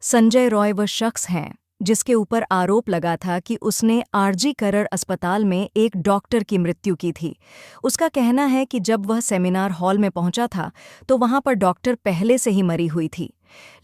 संजय रॉय वह शख्स हैं जिसके ऊपर आरोप लगा था कि उसने आरजी करर अस्पताल में एक डॉक्टर की मृत्यु की थी। उसका कहना है कि जब वह सेमिनार हॉल में पहुंचा था तो वहां पर डॉक्टर पहले से ही मरी हुई थी।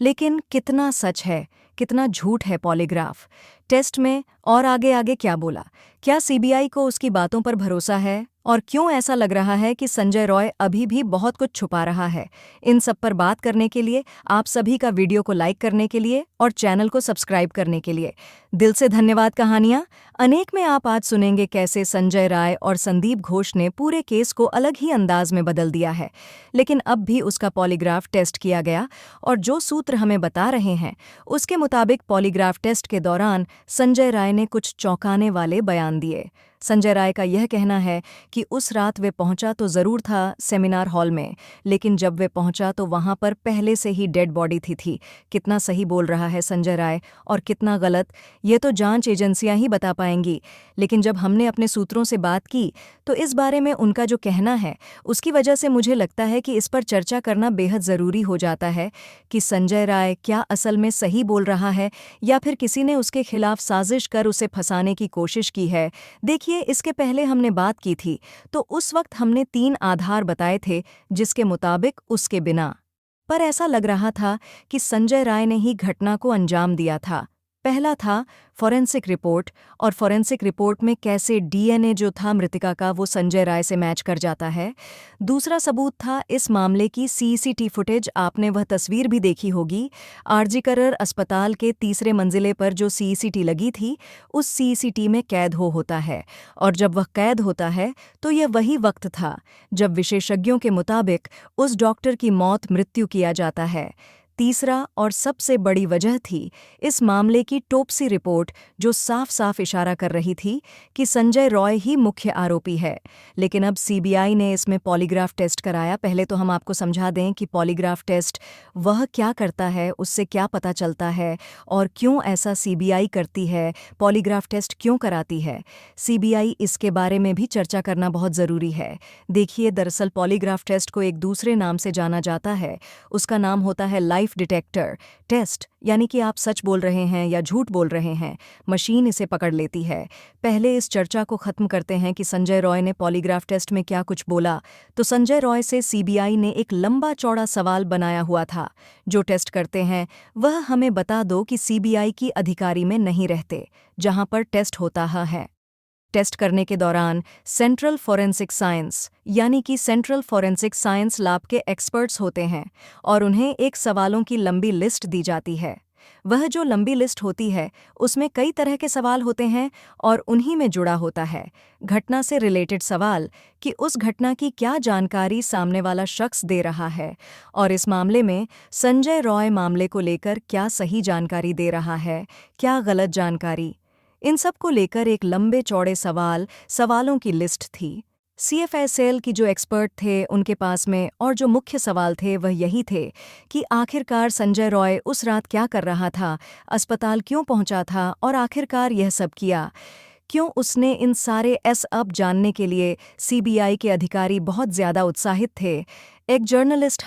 लेकिन कितना सच है, कितना झूठ है पॉलीग्राफ टेस्ट में, और आगे आगे क्या बोला? क्या सीबीआई को उसकी बातों पर भरोसा है? और क्यों ऐसा लग रहा है कि संजय रॉय अभी भी बहुत कुछ छुपा रहा है? इन सब पर बात करने के लिए आप सभी का वीडियो को लाइक करने के लिए और चैनल को सब्सक्राइब करने के लिए दिल से धन्यवाद। कहानियां अनेक में आप आज सुनेंगे कैसे संजय राय और संदीप घोष ने पूरे केस को अलग ही अंदाज में बदल दिया है, लेकिन अब भी उसका पॉलीग्राफ टेस्ट किया गया और जो सूत्र हमें बता रहे हैं उसके मुताबिक पॉलीग्राफ टेस्ट के दौरान संजय राय ने कुछ चौंकाने वाले बयान दिए। संजय राय का यह कहना है कि उस रात वे पहुंचा तो जरूर था सेमिनार हॉल में, लेकिन जब वे पहुंचा तो वहां पर पहले से ही डेड बॉडी थी। कितना सही बोल रहा है संजय राय और कितना गलत, ये तो जांच एजेंसियां ही बता पाएंगी। लेकिन जब हमने अपने सूत्रों से बात की तो इस बारे में उनका जो कहना है उसकी वजह से मुझे लगता है कि इस पर चर्चा करना बेहद ज़रूरी हो जाता है कि संजय राय क्या असल में सही बोल रहा है या फिर किसी ने उसके खिलाफ साजिश कर उसे फंसाने की कोशिश की है। देखिए, इसके पहले हमने बात की थी तो उस वक्त हमने 3 आधार बताए थे जिसके मुताबिक उसके बिना पर ऐसा लग रहा था कि संजय राय ने ही घटना को अंजाम दिया था। पहला था फॉरेंसिक रिपोर्ट, और फॉरेंसिक रिपोर्ट में कैसे डीएनए जो था मृतिका का वो संजय राय से मैच कर जाता है। दूसरा सबूत था इस मामले की सीसीटी फुटेज, आपने वह तस्वीर भी देखी होगी। आरजी करर अस्पताल के तीसरे मंजिले पर जो सीसीटी लगी थी उस सीसीटी में कैद होता है, और जब वह कैद होता है तो यह वही वक्त था जब विशेषज्ञों के मुताबिक उस डॉक्टर की मृत्यु किया जाता है। तीसरा और सबसे बड़ी वजह थी इस मामले की टोप्सी रिपोर्ट, जो साफ साफ इशारा कर रही थी कि संजय रॉय ही मुख्य आरोपी है। लेकिन अब सीबीआई ने इसमें पॉलीग्राफ टेस्ट कराया। पहले तो हम आपको समझा दें कि पॉलीग्राफ टेस्ट वह क्या करता है, उससे क्या पता चलता है और क्यों ऐसा सीबीआई करती है, पॉलीग्राफ टेस्ट क्यों कराती है। सीबीआई इसके बारे में भी चर्चा करना बहुत ज़रूरी है। देखिए, दरअसल पॉलीग्राफ टेस्ट को एक दूसरे नाम से जाना जाता है। उसका नाम होता है लाइफ डिटेक्टर टेस्ट, यानी कि आप सच बोल रहे हैं या झूठ बोल रहे हैं, मशीन इसे पकड़ लेती है। पहले इस चर्चा को खत्म करते हैं कि संजय रॉय ने पॉलीग्राफ टेस्ट में क्या कुछ बोला। तो संजय रॉय से सीबीआई ने एक लंबा चौड़ा सवाल बनाया हुआ था, जो टेस्ट करते हैं वह हमें बता दो कि सीबीआई की अधिकारी में नहीं रहते जहां पर टेस्ट होता है। टेस्ट करने के दौरान सेंट्रल फॉरेंसिक साइंस यानी कि सेंट्रल फॉरेंसिक साइंस लैब के एक्सपर्ट्स होते हैं और उन्हें एक सवालों की लंबी लिस्ट दी जाती है। वह जो लंबी लिस्ट होती है उसमें कई तरह के सवाल होते हैं और उन्हीं में जुड़ा होता है घटना से रिलेटेड सवाल कि उस घटना की क्या जानकारी सामने वाला शख्स दे रहा है, और इस मामले में संजय रॉय मामले को लेकर क्या सही जानकारी दे रहा है, क्या गलत जानकारी। इन सब को लेकर एक लंबे चौड़े सवालों की लिस्ट थी। सीएफएसएल की जो एक्सपर्ट थे उनके पास में, और जो मुख्य सवाल थे वह यही थे कि आखिरकार संजय रॉय उस रात क्या कर रहा था, अस्पताल क्यों पहुंचा था और आखिरकार यह सब किया क्यों उसने। इन सारे अब जानने के लिए सीबीआई के अधिकारी बहुत ज़्यादा उत्साहित थे। एक जर्नलिस्ट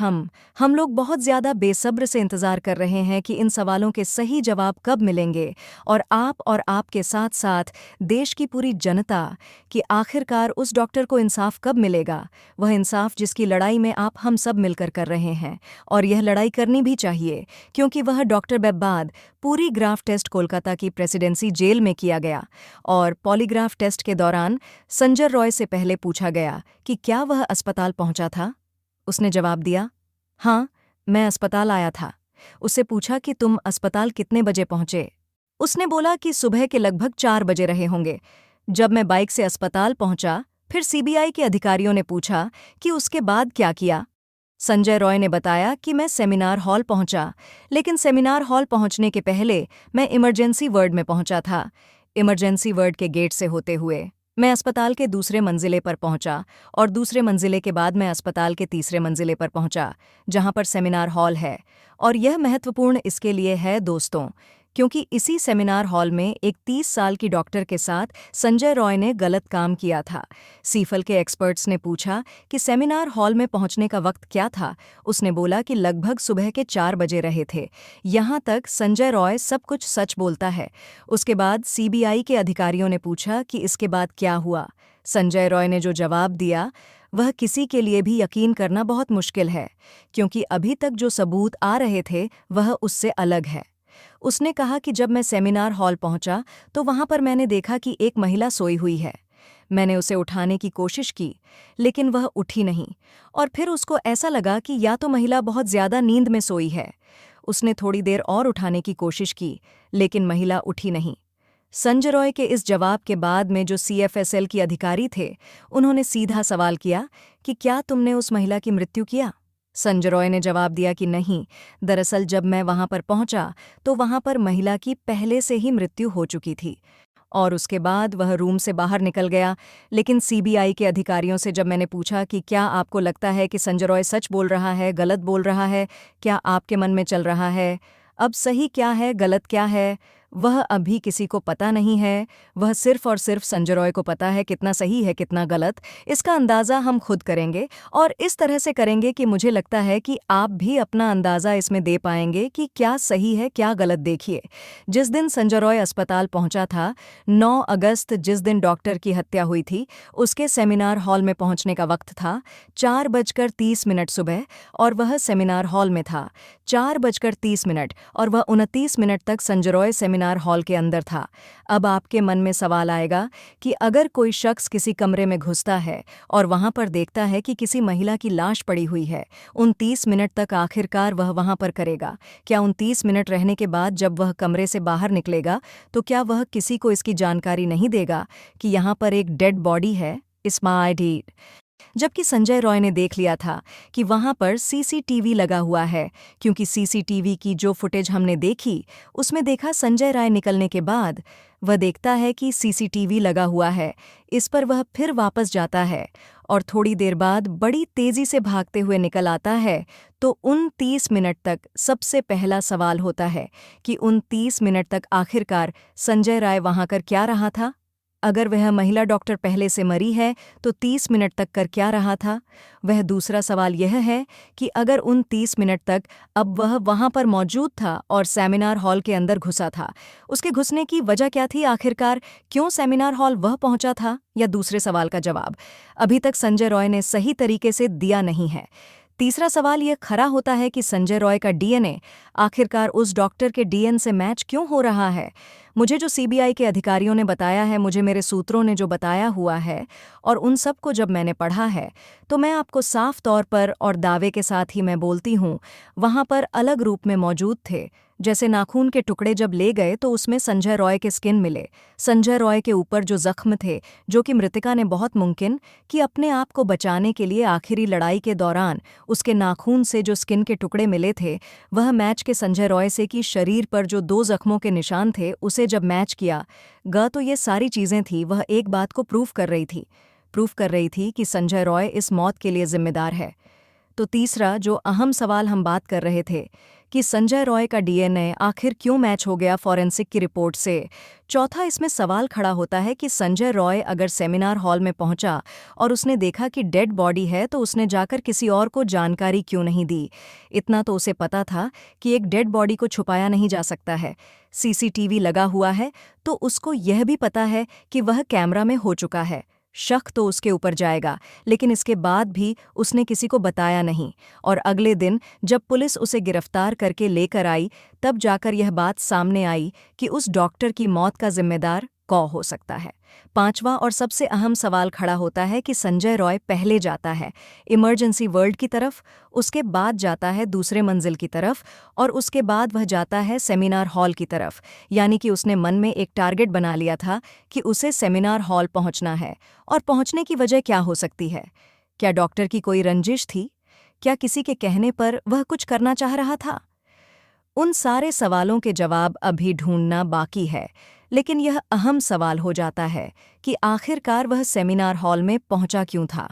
हम लोग बहुत ज़्यादा बेसब्र से इंतज़ार कर रहे हैं कि इन सवालों के सही जवाब कब मिलेंगे, और आपके साथ साथ देश की पूरी जनता कि आखिरकार उस डॉक्टर को इंसाफ कब मिलेगा, वह इंसाफ जिसकी लड़ाई में आप हम सब मिलकर कर रहे हैं। और यह लड़ाई करनी भी चाहिए क्योंकि वह डॉक्टर बाद पूरी ग्राफ टेस्ट कोलकाता की प्रेसिडेंसी जेल में किया गया, और पॉलीग्राफ टेस्ट के दौरान संजय रॉय से पहले पूछा गया कि क्या वह अस्पताल पहुंचा था। उसने जवाब दिया, हाँ, मैं अस्पताल आया था। उससे पूछा कि तुम अस्पताल कितने बजे पहुंचे। उसने बोला कि सुबह के लगभग 4 बजे रहे होंगे। जब मैं बाइक से अस्पताल पहुंचा, फिर सीबीआई के अधिकारियों ने पूछा कि उसके बाद क्या किया। संजय रॉय ने बताया कि मैं सेमिनार हॉल पहुंचा, लेकिन सेमिनार हॉल पहुंचने के पहले मैं इमरजेंसी वार्ड में पहुंचा था। इमरजेंसी वार्ड के गेट से होते हुए मैं अस्पताल के दूसरे मंजिले पर पहुंचा, और दूसरे मंजिले के बाद मैं अस्पताल के तीसरे मंजिले पर पहुंचा जहां पर सेमिनार हॉल है। और यह महत्वपूर्ण इसके लिए है दोस्तों क्योंकि इसी सेमिनार हॉल में एक 30 साल की डॉक्टर के साथ संजय रॉय ने गलत काम किया था। सीफल के एक्सपर्ट्स ने पूछा कि सेमिनार हॉल में पहुंचने का वक्त क्या था। उसने बोला कि लगभग सुबह के 4 बजे रहे थे। यहाँ तक संजय रॉय सब कुछ सच बोलता है। उसके बाद सीबीआई के अधिकारियों ने पूछा कि इसके बाद क्या हुआ। संजय रॉय ने जो जवाब दिया वह किसी के लिए भी यकीन करना बहुत मुश्किल है, क्योंकि अभी तक जो सबूत आ रहे थे वह उससे अलग है। उसने कहा कि जब मैं सेमिनार हॉल पहुंचा तो वहां पर मैंने देखा कि एक महिला सोई हुई है। मैंने उसे उठाने की कोशिश की, लेकिन वह उठी नहीं, और फिर उसको ऐसा लगा कि या तो महिला बहुत ज्यादा नींद में सोई है। उसने थोड़ी देर और उठाने की कोशिश की, लेकिन महिला उठी नहीं। संजय रॉय के इस जवाब के बाद में जो सीएफएसएल की अधिकारी थे, उन्होंने सीधा सवाल किया कि क्या तुमने उस महिला की मृत्यु किया? संजय रॉय ने जवाब दिया कि नहीं, दरअसल जब मैं वहां पर पहुंचा तो वहां पर महिला की पहले से ही मृत्यु हो चुकी थी, और उसके बाद वह रूम से बाहर निकल गया। लेकिन सीबीआई के अधिकारियों से जब मैंने पूछा कि क्या आपको लगता है कि संजय रॉय सच बोल रहा है, गलत बोल रहा है, क्या आपके मन में चल रहा है, अब सही क्या है, गलत क्या है, वह अभी किसी को पता नहीं है। वह सिर्फ और सिर्फ संजय रॉय को पता है कितना सही है कितना गलत। इसका अंदाज़ा हम खुद करेंगे, और इस तरह से करेंगे कि मुझे लगता है कि आप भी अपना अंदाज़ा इसमें दे पाएंगे कि क्या सही है क्या गलत। देखिए, जिस दिन संजय रॉय अस्पताल पहुंचा था, 9 अगस्त, जिस दिन डॉक्टर की हत्या हुई थी, उसके सेमिनार हॉल में पहुंचने का वक्त था 4:30 सुबह, और वह सेमिनार हॉल में था 4:30, और वह 29 मिनट तक संजय रॉय सेमिनार हॉल के अंदर था। अब आपके मन में सवाल आएगा कि अगर कोई शख्स किसी कमरे में घुसता है और वहां पर देखता है कि किसी महिला की लाश पड़ी हुई है, 29 मिनट तक आखिरकार वह वहां पर करेगा? क्या 29 मिनट रहने के बाद जब वह कमरे से बाहर निकलेगा तो क्या वह किसी को इसकी जानकारी नहीं देगा कि यहाँ पर एक डेड बॉडी है? इस्माइल, जबकि संजय रॉय ने देख लिया था कि वहां पर सीसीटीवी लगा हुआ है, क्योंकि सीसीटीवी की जो फुटेज हमने देखी उसमें देखा संजय राय निकलने के बाद वह देखता है कि सीसीटीवी लगा हुआ है। इस पर वह फिर वापस जाता है और थोड़ी देर बाद बड़ी तेजी से भागते हुए निकल आता है। तो उन 30 मिनट तक सबसे पहला सवाल होता है कि उन 30 मिनट तक आखिरकार संजय राय वहां कर क्या रहा था? अगर वह महिला डॉक्टर पहले से मरी है तो 30 मिनट तक कर क्या रहा था? वह दूसरा सवाल यह है कि अगर उन 30 मिनट तक अब वह वहां पर मौजूद था और सेमिनार हॉल के अंदर घुसा था, उसके घुसने की वजह क्या थी? आखिरकार क्यों सेमिनार हॉल वह पहुंचा था? या दूसरे सवाल का जवाब अभी तक संजय रॉय ने सही तरीके से दिया नहीं है। तीसरा सवाल यह खड़ा होता है कि संजय रॉय का डीएनए आखिरकार उस डॉक्टर के डीएनए से मैच क्यों हो रहा है? मुझे जो सीबीआई के अधिकारियों ने बताया है, मुझे मेरे सूत्रों ने जो बताया हुआ है, और उन सब को जब मैंने पढ़ा है, तो मैं आपको साफ तौर पर और दावे के साथ ही मैं बोलती हूँ, वहाँ पर अलग रूप में मौजूद थे। जैसे नाखून के टुकड़े जब ले गए तो उसमें संजय रॉय के स्किन मिले। संजय रॉय के ऊपर जो जख्म थे, जो कि मृतिका ने बहुत मुमकिन कि अपने आप को बचाने के लिए आखिरी लड़ाई के दौरान उसके नाखून से जो स्किन के टुकड़े मिले थे, वह मैच के संजय रॉय से कि शरीर पर जो 2 जख्मों के निशान थे उसे जब मैच किया ग तो ये सारी चीज़ें थी, वह एक बात को प्रूफ कर रही थी कि संजय रॉय इस मौत के लिए जिम्मेदार है। तो तीसरा जो अहम सवाल हम बात कर रहे थे कि संजय रॉय का डीएनए आखिर क्यों मैच हो गया फॉरेंसिक की रिपोर्ट से। चौथा इसमें सवाल खड़ा होता है कि संजय रॉय अगर सेमिनार हॉल में पहुंचा और उसने देखा कि डेड बॉडी है तो उसने जाकर किसी और को जानकारी क्यों नहीं दी? इतना तो उसे पता था कि एक डेड बॉडी को छुपाया नहीं जा सकता है। सीसीटीवी लगा हुआ है तो उसको यह भी पता है कि वह कैमरा में हो चुका है। शक तो उसके ऊपर जाएगा, लेकिन इसके बाद भी उसने किसी को बताया नहीं, और अगले दिन जब पुलिस उसे गिरफ्तार करके लेकर आई तब जाकर यह बात सामने आई कि उस डॉक्टर की मौत का जिम्मेदार कौन हो सकता है। पांचवा और सबसे अहम सवाल खड़ा होता है कि संजय रॉय पहले जाता है इमरजेंसी वर्ल्ड की तरफ, उसके बाद जाता है दूसरे मंजिल की तरफ, और उसके बाद वह जाता है सेमिनार हॉल की तरफ। यानी कि उसने मन में एक टारगेट बना लिया था कि उसे सेमिनार हॉल पहुंचना है। और पहुंचने की वजह क्या हो सकती है? क्या डॉक्टर की कोई रंजिश थी? क्या किसी के कहने पर वह कुछ करना चाह रहा था? उन सारे सवालों के जवाब अभी ढूंढना बाकी है, लेकिन यह अहम सवाल हो जाता है कि आखिरकार वह सेमिनार हॉल में पहुंचा क्यों था।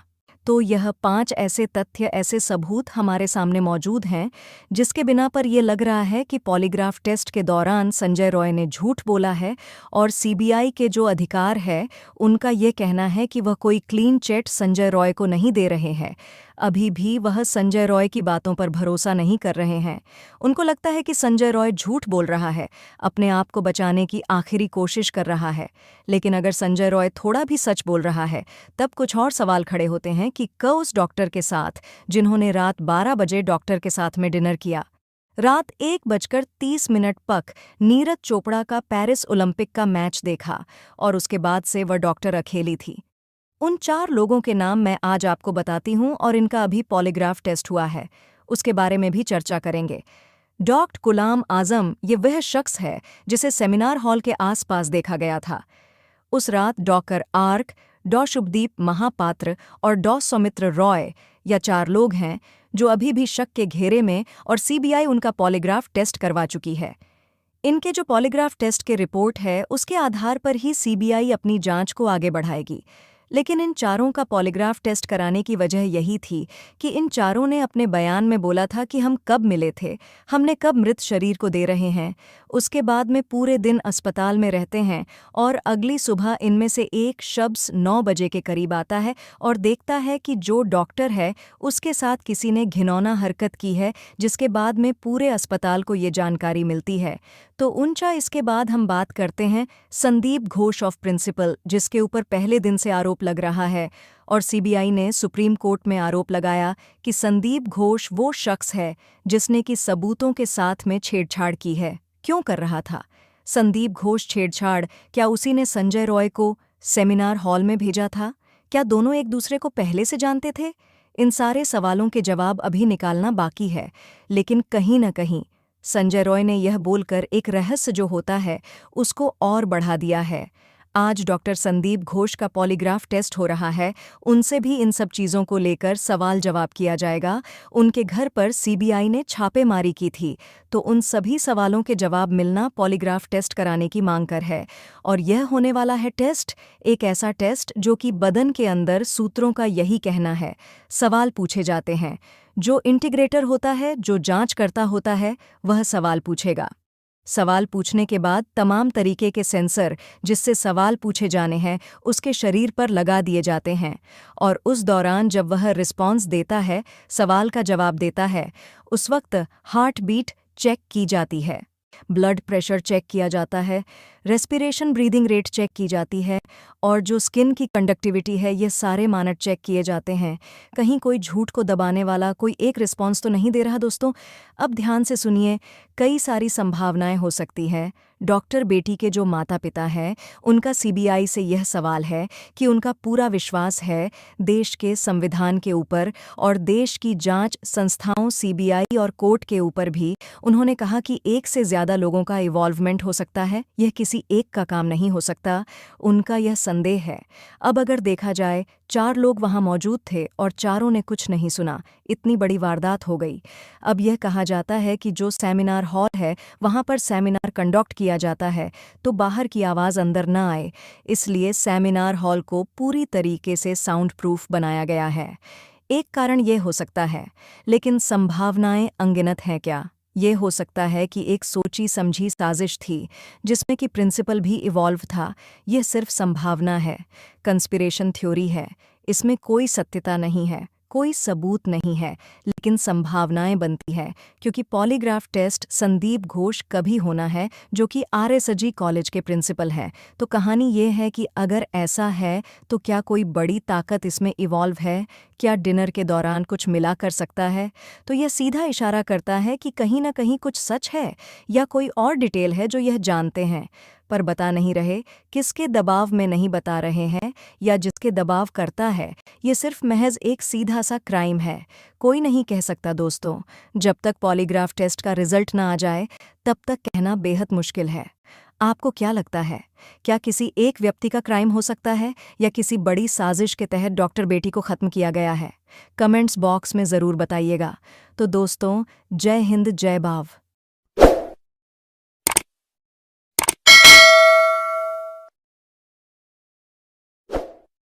तो यह 5 ऐसे तथ्य, ऐसे सबूत हमारे सामने मौजूद हैं जिसके बिना पर यह लग रहा है कि पॉलीग्राफ टेस्ट के दौरान संजय रॉय ने झूठ बोला है और सीबीआई के जो अधिकार है उनका ये कहना है कि वह कोई क्लीन चिट संजय रॉय को नहीं दे रहे हैं। अभी भी वह संजय रॉय की बातों पर भरोसा नहीं कर रहे हैं। उनको लगता है कि संजय रॉय झूठ बोल रहा है, अपने आप को बचाने की आखिरी कोशिश कर रहा है। लेकिन अगर संजय रॉय थोड़ा भी सच बोल रहा है तब कुछ और सवाल खड़े होते हैं कि उस डॉक्टर के साथ जिन्होंने रात 12 बजे डॉक्टर के साथ में डिनर किया, रात 1:30 पक नीरज चोपड़ा का पेरिस ओलंपिक का मैच देखा और उसके बाद से वह डॉक्टर अकेली थी। उन 4 लोगों के नाम मैं आज आपको बताती हूं और इनका अभी पॉलीग्राफ टेस्ट हुआ है, उसके बारे में भी चर्चा करेंगे। डॉक्टर गुलाम आजम ये वह शख्स है जिसे सेमिनार हॉल के आसपास देखा गया था। उस रात डॉक्टर आर्क, डॉ शुभदीप महापात्र और डॉ सौमित्र रॉय या 4 लोग हैं जो अभी भी शक के घेरे में और सीबीआई उनका पॉलीग्राफ टेस्ट करवा चुकी है। इनके जो पॉलीग्राफ टेस्ट के रिपोर्ट है उसके आधार पर ही सीबीआई अपनी जांच को आगे बढ़ाएगी। लेकिन इन चारों का पॉलीग्राफ टेस्ट कराने की वजह यही थी कि इन चारों ने अपने बयान में बोला था कि हम कब मिले थे, हमने कब मृत शरीर को दे रहे हैं, उसके बाद में पूरे दिन अस्पताल में रहते हैं और अगली सुबह इनमें से एक शख्स 9 बजे के करीब आता है और देखता है कि जो डॉक्टर है उसके साथ किसी ने घिनौना हरकत की है, जिसके बाद में पूरे अस्पताल को ये जानकारी मिलती है। तो उनचा इसके बाद हम बात करते हैं संदीप घोष ऑफ प्रिंसिपल, जिसके ऊपर पहले दिन से आरोप लग रहा है और सीबीआई ने सुप्रीम कोर्ट में आरोप लगाया कि संदीप घोष वो शख्स है जिसने कि सबूतों के साथ में छेड़छाड़ की है। क्यों कर रहा था संदीप घोष छेड़छाड़? क्या उसी ने संजय रॉय को सेमिनार हॉल में भेजा था? क्या दोनों एक दूसरे को पहले से जानते थे? इन सारे सवालों के जवाब अभी निकालना बाकी है, लेकिन कहीं न कहीं संजय रॉय ने यह बोलकर एक रहस्य जो होता है उसको और बढ़ा दिया है। आज डॉक्टर संदीप घोष का पॉलीग्राफ टेस्ट हो रहा है, उनसे भी इन सब चीज़ों को लेकर सवाल जवाब किया जाएगा। उनके घर पर सीबीआई ने छापेमारी की थी, तो उन सभी सवालों के जवाब मिलना पॉलीग्राफ टेस्ट कराने की मांग कर है। और यह होने वाला है टेस्ट, एक ऐसा टेस्ट जो कि बदन के अंदर सूत्रों का यही कहना है। सवाल पूछे जाते हैं, जो इंटीग्रेटर होता है, जो जांच करता होता है, वह सवाल पूछेगा। सवाल पूछने के बाद तमाम तरीके के सेंसर जिससे सवाल पूछे जाने हैं उसके शरीर पर लगा दिए जाते हैं और उस दौरान जब वह रिस्पॉन्स देता है, सवाल का जवाब देता है, उस वक्त हार्ट बीट चेक की जाती है, ब्लड प्रेशर चेक किया जाता है, रेस्पिरेशन ब्रीदिंग रेट चेक की जाती है और जो स्किन की कंडक्टिविटी है, ये सारे मानक चेक किए जाते हैं। कहीं कोई झूठ को दबाने वाला कोई एक रिस्पॉन्स तो नहीं दे रहा दोस्तों। अब ध्यान से सुनिए, कई सारी संभावनाएं हो सकती हैं। डॉक्टर बेटी के जो माता पिता हैं उनका सीबीआई से यह सवाल है कि उनका पूरा विश्वास है देश के संविधान के ऊपर और देश की जांच संस्थाओं सीबीआई और कोर्ट के ऊपर भी। उन्होंने कहा कि एक से ज़्यादा लोगों का इवॉल्वमेंट हो सकता है, यह किसी एक का काम नहीं हो सकता, उनका यह संदेह है। अब अगर देखा जाए 4 लोग वहां मौजूद थे और चारों ने कुछ नहीं सुना, इतनी बड़ी वारदात हो गई। अब यह कहा जाता है कि जो सेमिनार हॉल है वहां पर सेमिनार कंडक्ट किया जाता है तो बाहर की आवाज़ अंदर न आए, इसलिए सेमिनार हॉल को पूरी तरीके से साउंड प्रूफ बनाया गया है। एक कारण ये हो सकता है, लेकिन संभावनाएं अनगिनत हैं। क्या ये हो सकता है कि एक सोची समझी साजिश थी जिसमें कि प्रिंसिपल भी इवॉल्व था? यह सिर्फ संभावना है, कंस्पिरेशन थ्योरी है, इसमें कोई सत्यता नहीं है, कोई सबूत नहीं है, लेकिन संभावनाएं बनती हैं क्योंकि पॉलीग्राफ टेस्ट संदीप घोष कभी होना है जो कि आरएसजी कॉलेज के प्रिंसिपल हैं। तो कहानी ये है कि अगर ऐसा है तो क्या कोई बड़ी ताकत इसमें इवॉल्व है? क्या डिनर के दौरान कुछ मिला कर सकता है? तो यह सीधा इशारा करता है कि कहीं ना कहीं कुछ सच है या कोई और डिटेल है जो यह जानते हैं पर बता नहीं रहे। किसके दबाव में नहीं बता रहे हैं या जिसके दबाव करता है, ये सिर्फ महज एक सीधा सा क्राइम है। कोई नहीं कह सकता दोस्तों, जब तक पॉलीग्राफ टेस्ट का रिजल्ट ना आ जाए तब तक कहना बेहद मुश्किल है। आपको क्या लगता है, क्या किसी एक व्यक्ति का क्राइम हो सकता है या किसी बड़ी साजिश के तहत डॉक्टर बेटी को खत्म किया गया है? कमेंट्स बॉक्स में ज़रूर बताइएगा। तो दोस्तों, जय हिंद, जय भाव।